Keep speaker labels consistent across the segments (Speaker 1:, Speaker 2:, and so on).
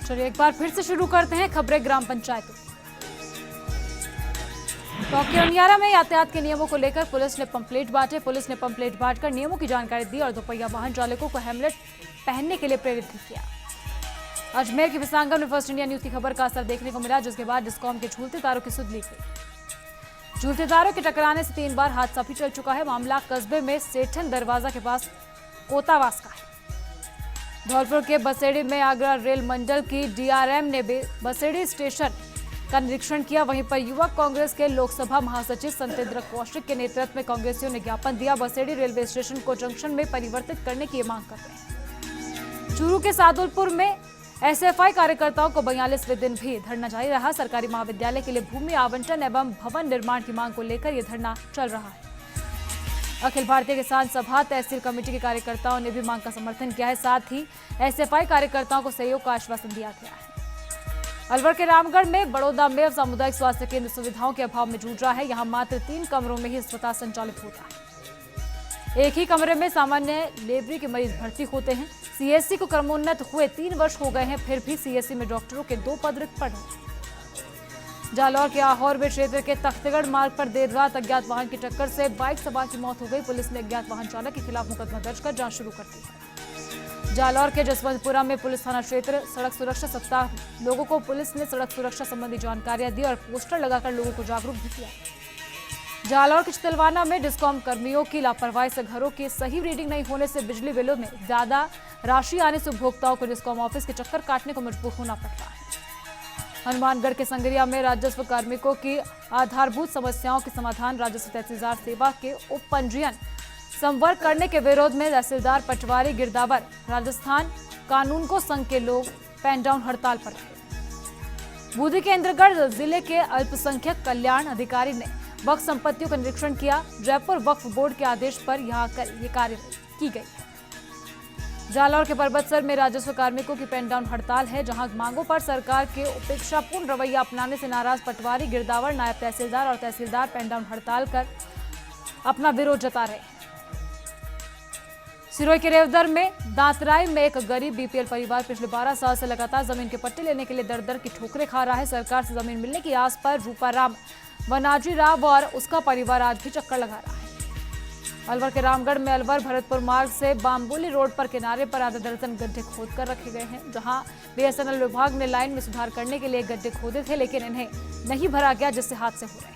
Speaker 1: चलिए एक बार फिर से शुरू करते हैं खबरें ग्राम पंचायतों। टोंक अनियारा में यातायात के नियमों को लेकर पुलिस ने पंपलेट बांटे। पुलिस ने पंपलेट बांटकर नियमों की जानकारी दी और दोपहिया वाहन चालकों को हेलमेट पहनने के लिए प्रेरित भी किया। अजमेर के विसांगम में फर्स्ट इंडिया न्यूज की खबर का असर देखने को मिला, जिसके बाद डिस्कॉम के झूलते तारों की सुध ली गई। झूलते तारों के टकराने से 3 बार हादसा भी चल चुका है। मामला कस्बे में सेठन दरवाजा के पास कोतावास का है। धौलपुर के बसेड़ी में आगरा रेल मंडल की डीआरएम ने बसेड़ी स्टेशन का निरीक्षण किया। वहीं पर युवक कांग्रेस के लोकसभा महासचिव संतेंद्र कौशिक के नेतृत्व में कांग्रेसियों ने ज्ञापन दिया। बसेड़ी रेलवे स्टेशन को जंक्शन में परिवर्तित करने की मांग कर रहे हैं। चूरू के सादुलपुर में एसएफआई कार्यकर्ताओं को 42वें दिन भी धरना जारी रहा। सरकारी महाविद्यालय के लिए भूमि आवंटन एवं भवन निर्माण की मांग को लेकर यह धरना चल रहा है। अखिल भारतीय किसान सभा तहसील कमेटी के कार्यकर्ताओं ने भी मांग का समर्थन किया है। साथ ही एसएफआई कार्यकर्ताओं को सहयोग का आश्वासन दिया गया है। अलवर के रामगढ़ में बड़ौदा में सामुदायिक स्वास्थ्य केंद्र सुविधाओं के अभाव में जूझ रहा है। यहां मात्र 3 कमरों में ही अस्पताल संचालित होता है। एक ही कमरे में सामान्य लेबरी के मरीज भर्ती होते हैं। सीएससी को क्रमोन्नत हुए 3 वर्ष हो गए हैं, फिर भी सीएससी में डॉक्टरों के 2 पद रिक्त पड़े हैं। जालौर के आहोरबे क्षेत्र के तख्तगढ़ मार्ग पर देर रात अज्ञात वाहन की टक्कर से बाइक सवार की मौत हो गई। पुलिस ने अज्ञात वाहन चालक के खिलाफ मुकदमा दर्ज कर जांच शुरू कर दी है। जालौर के जसवंतपुरा में पुलिस थाना क्षेत्र सड़क सुरक्षा सप्ताह लोगों को पुलिस ने सड़क सुरक्षा संबंधी जानकारियां दी और पोस्टर लगाकर लोगों को जागरूक भी किया। जालौर के चितलवाना में डिस्कॉम कर्मियों की लापरवाही से घरों की सही रीडिंग नहीं होने से बिजली बिलों में ज्यादा राशि आने से उपभोक्ताओं को डिस्कॉम ऑफिस के चक्कर काटने को मजबूर होना पड़ रहा है। हनुमानगढ़ के संगरिया में राजस्व कार्मिकों की आधारभूत समस्याओं के समाधान राजस्व तहसीलदार सेवा के उप पंजीयन संवर्ग करने के विरोध में तहसीलदार पटवारी गिरदावर राजस्थान कानून को संघ के लोग पेन डाउन हड़ताल पर रहे। बूंदी के इंद्रगढ़ जिले के अल्पसंख्यक कल्याण अधिकारी ने वक्फ संपत्तियों का निरीक्षण किया। जयपुर वक्फ बोर्ड के आदेश पर यहां ये कार्रवाई की गई। जालौर के परबतसर में राजस्व कार्मिकों की पेन डाउन हड़ताल है, जहां मांगों पर सरकार के उपेक्षापूर्ण रवैया अपनाने से नाराज पटवारी गिरदावर नायब तहसीलदार और तहसीलदार पेन डाउन हड़ताल कर अपना विरोध जता रहे हैं। सिरोही के रेवदर में दांतराई में एक गरीब बीपीएल परिवार पिछले 12 साल से लगातार जमीन के पट्टे लेने के लिए दर दर की ठोकरें खा रहा है। सरकार से जमीन मिलने की आस पर रूपाराम वनाजी राव और उसका परिवार आज भी चक्कर लगा रहा है। अलवर के रामगढ़ में अलवर भरतपुर मार्ग से बाम्बोली रोड पर किनारे पर आधा दर्जन गड्ढे खोद कर रखे गए हैं, जहां बीएसएनएल विभाग ने लाइन में सुधार करने के लिए गड्ढे खोदे थे, लेकिन इन्हें नहीं भरा गया, जिससे हादसे हो रहे हैं।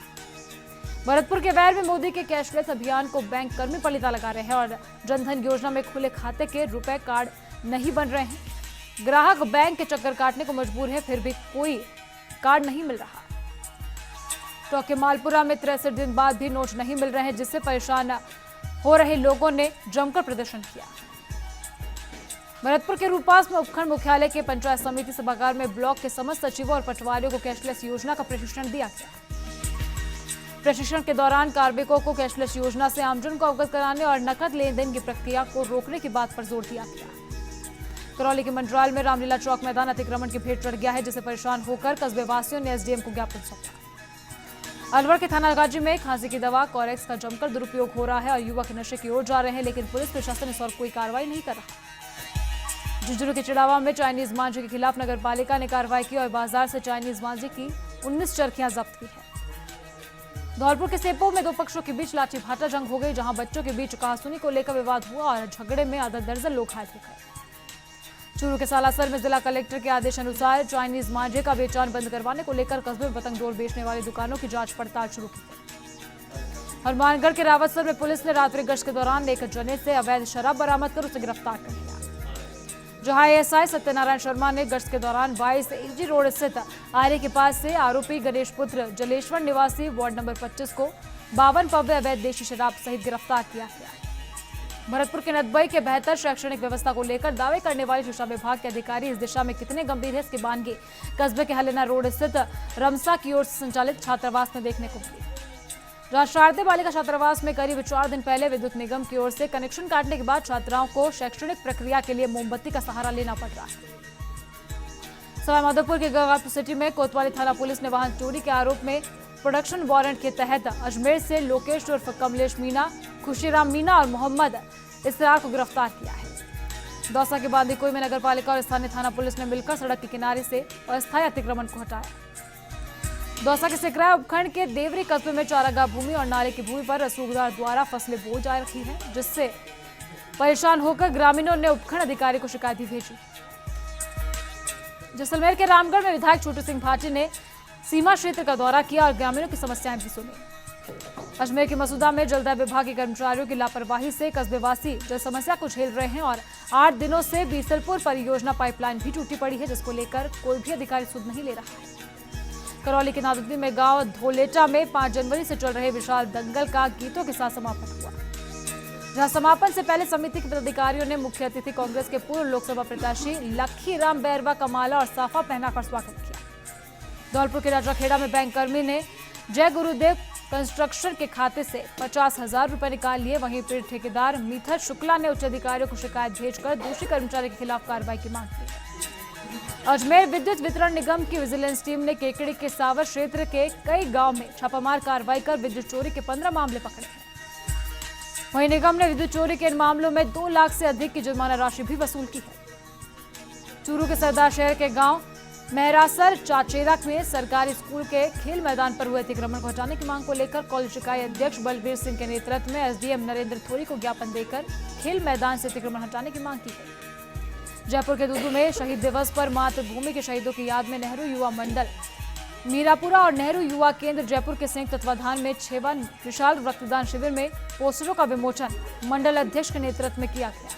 Speaker 1: भरतपुर के वैर में मोदी के कैशलेस अभियान को बैंक कर्मी पलीता लगा रहे हैं और जनधन योजना में खुले खाते के रुपए कार्ड नहीं बन रहे हैं। ग्राहक बैंक के चक्कर काटने को मजबूर है, फिर भी कोई कार्ड नहीं मिल रहा। टोंक मालपुरा में 63 दिन बाद भी नोट नहीं मिल रहे हैं, जिससे परेशान हो रहे लोगों ने जमकर प्रदर्शन किया। भरतपुर के रूपास में उपखंड मुख्यालय के पंचायत समिति सभागार में ब्लॉक के समस्त सचिवों और पटवारियों को कैशलेस योजना का प्रशिक्षण दिया गया। प्रशिक्षण के दौरान कार्मिकों को कैशलेस योजना से आमजन को अवगत कराने और नकद लेन देन की प्रक्रिया को रोकने की बात पर जोर दिया गया। करौली के मंडराल में रामलीला चौक मैदान अतिक्रमण की भेंट चढ़ गया है, जिससे परेशान होकर कस्बे वासियों ने एसडीएम को ज्ञापन सौंपा। अलवर के थाना गाजी में खांसी की दवा कॉरेक्स का जमकर दुरुपयोग हो रहा है और युवक नशे की ओर जा रहे हैं, लेकिन पुलिस प्रशासन इस और कोई कार्रवाई नहीं कर रहा। झुंझुनू के चिड़ावा में चाइनीज मांझे के खिलाफ नगर पालिका ने कार्रवाई की और बाजार से चाइनीज मांझे की 19 चरखियां जब्त की है। धौलपुर के सेपो में 2 पक्षों के बीच लाठी भाटा जंग हो गई, जहां बच्चों के बीच कहासुनी को लेकर विवाद हुआ और झगड़े में आधा दर्जन लोग घायल हो गए। चूरू के सालासर में जिला कलेक्टर के आदेश अनुसार चाइनीज मांझे का बेचान बंद करवाने को लेकर कस्बे में पतंग डोर बेचने वाली दुकानों की जांच पड़ताल शुरू की गई। हनुमानगढ़ के रावतसर में पुलिस ने रात्रि गश्त के दौरान एक जने से अवैध शराब बरामद कर उसे गिरफ्तार कर लिया, जहां एएसआई सत्यनारायण शर्मा ने गश्त के दौरान 22 एजी रोड स्थित आर्य के पास से आरोपी गणेश पुत्र जलेश्वर निवासी वार्ड नंबर 25 को 52 पव्य अवैध देशी शराब सहित गिरफ्तार किया गया। भरतपुर के नदबई के बेहतर शैक्षणिक व्यवस्था को लेकर दावे करने वाले शिक्षा विभाग के अधिकारी इस दिशा में कितने गंभीर है, इसकी बानगी कस्बे के हलेना रोड स्थित रमसा की ओर से संचालित छात्रावास में देखने को मिली, जहां शारदे बालिका छात्रावास में करीब 4 दिन पहले विद्युत निगम की ओर से कनेक्शन काटने के बाद छात्राओं को शैक्षणिक प्रक्रिया के लिए मोमबत्ती का सहारा लेना पड़ रहा है। सवाईमाधोपुर के गंगापुर सिटी में कोतवाली थाना पुलिस ने वाहन चोरी के आरोप में प्रोडक्शन वारंट के तहत अजमेर से लोकेश उर्फ कमलेश मीना, खुशीराम मीना और मोहम्मद इसरार को गिरफ्तार किया है। दौसा के बांदीकुई में नगर पालिका और स्थानीय थाना पुलिस ने मिलकर सड़क के किनारे से अस्थायी अतिक्रमण को हटाया। दौसा के सिकराय उपखंड के देवरी कस्बे में चारागाह भूमि और नाले की भूमि पर रसूखदार द्वारा फसलें बो जा रखी है, जिससे परेशान होकर ग्रामीणों ने उपखंड अधिकारी को शिकायत भी भेजी। जैसलमेर के रामगढ़ में विधायक छोटू सिंह भाटी ने सीमा क्षेत्र का दौरा किया और ग्रामीणों की समस्याएं भी सुनी। अजमेर के मसूदा में जलदाय विभाग के कर्मचारियों की लापरवाही से कस्बेवासी जल समस्या को झेल रहे हैं और 8 दिनों से बीसलपुर परियोजना पाइपलाइन भी टूटी पड़ी है, जिसको लेकर कोई भी अधिकारी सुध नहीं ले रहा है। करौली के नादुद्दी में गांव धोलेटा में 5 जनवरी से चल रहे विशाल दंगल का गीतों के साथ समापन हुआ, जहां समापन से पहले समिति के पदाधिकारियों ने मुख्य अतिथि कांग्रेस के पूर्व लोकसभा प्रत्याशी लखीराम बैरवा का माला और साफा पहनाकर स्वागत किया। धौलपुर के राजाखेड़ा में बैंक कर्मी ने जय गुरुदेव कंस्ट्रक्शन के खाते से 50,000 रुपए निकाल लिए। वहीं पीड़ित ठेकेदार मीथर शुक्ला ने उच्च अधिकारियों को शिकायत भेजकर दोषी कर्मचारी के खिलाफ कार्रवाई की मांग की। अजमेर विद्युत वितरण निगम की विजिलेंस टीम ने केकड़ी के सावर क्षेत्र के कई गांव में छापामार कार्रवाई कर विद्युत चोरी के 15 मामले पकड़े हैं। वहीं निगम ने विद्युत चोरी के इन मामलों में 2 लाख से अधिक की जुर्माना राशि भी वसूल की है। चूरू के सरदार शहर के गांव मेहरासर चाचेरा में सरकारी स्कूल के खेल मैदान पर हुए अतिक्रमण को हटाने की मांग को लेकर कॉलेज इकाई अध्यक्ष बलबीर सिंह के नेतृत्व में एसडीएम नरेंद्र थोरी को ज्ञापन देकर खेल मैदान से अतिक्रमण हटाने की मांग की गई। जयपुर के दूदू में शहीद दिवस पर मातृभूमि के शहीदों की याद में नेहरू युवा मंडल मीरापुरा और नेहरू युवा केंद्र जयपुर के संयुक्त तत्वाधान में 6वां विशाल रक्तदान शिविर में पोस्टरों का विमोचन मंडल अध्यक्ष के नेतृत्व में किया गया।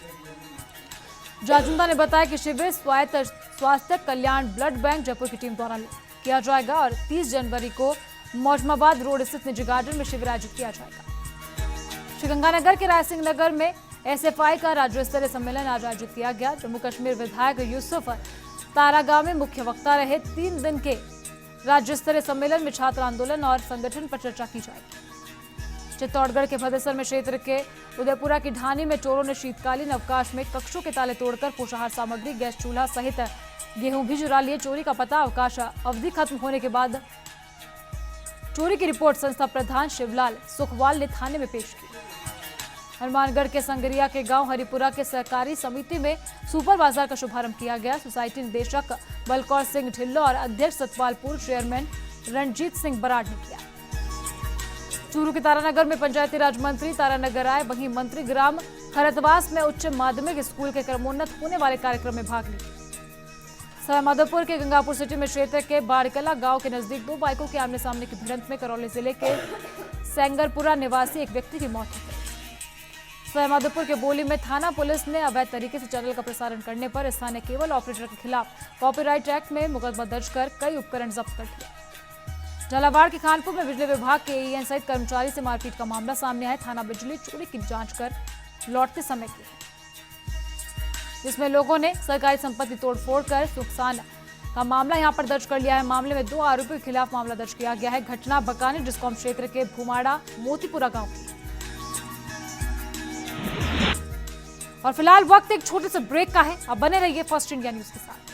Speaker 1: जाजुंदा ने बताया कि शिविर स्वायत्त स्वास्थ्य कल्याण ब्लड बैंक जयपुर की टीम द्वारा किया जाएगा और 30 जनवरी को मौजमाबाद रोड स्थित निजी गार्डन में शिविर आयोजित किया जाएगा। श्रीगंगानगर के रायसिंह नगर में एसएफआई का राज्य स्तरीय सम्मेलन आज आयोजित किया गया। जम्मू कश्मीर विधायक यूसुफ तारागाह में मुख्य वक्ता रहे। 3 दिन के राज्य स्तरीय सम्मेलन में छात्र आंदोलन और संगठन पर चर्चा की जाएगी। चित्तौड़गढ़ के भदेसर में क्षेत्र के उदयपुरा की ढानी में चोरों ने शीतकालीन अवकाश में कक्षों के ताले तोड़कर पोषाहार सामग्री, गैस चूल्हा सहित गेहूं भी चुरा लिए। चोरी का पता अवकाश अवधि खत्म होने के बाद चोरी की रिपोर्ट संस्था प्रधान शिवलाल सुखवाल ने थाने में पेश की। हनुमानगढ़ के संगरिया के गांव हरिपुरा के सहकारी समिति में सुपर बाजार का शुभारंभ किया गया। सोसाइटी निदेशक बलकौर सिंह ढिल्लो और अध्यक्ष सतपाल पूर्व चेयरमैन रणजीत सिंह बराड़ ने किया। चूरू के तारानगर में पंचायती राज मंत्री तारानगर आए। वहीं मंत्री ग्राम खरतवास में उच्च माध्यमिक स्कूल के क्रमोन्नत होने वाले कार्यक्रम में भाग लिए। सवाईमाधोपुर के गंगापुर सिटी में क्षेत्र के बाड़कला गांव के नजदीक 2 बाइकों के आमने सामने की भिड़ंत में करौली जिले के सेंगरपुरा निवासी एक व्यक्ति की मौत हो गई। सवाईमाधोपुर के बोली में थाना पुलिस ने अवैध तरीके से चैनल का प्रसारण करने पर स्थानीय केबल ऑपरेटर के खिलाफ कॉपीराइट एक्ट में मुकदमा दर्ज कर कई उपकरण जब्त कर लिया। झालावाड़ के खानपुर में बिजली विभाग के एईएन सहित कर्मचारी से मारपीट का मामला सामने आया। थाना बिजली चोरी की जांच कर लौटते समय की, जिसमें लोगों ने सरकारी संपत्ति तोड़फोड़ कर नुकसान का मामला यहां पर दर्ज कर लिया है। मामले में 2 आरोपियों के खिलाफ मामला दर्ज किया गया है। घटना बकानी डिस्कॉम क्षेत्र के भूमाड़ा मोतीपुरा गांव की। और फिलहाल वक्त एक छोटे से ब्रेक का है। अब बने रहिए फर्स्ट इंडिया न्यूज के साथ।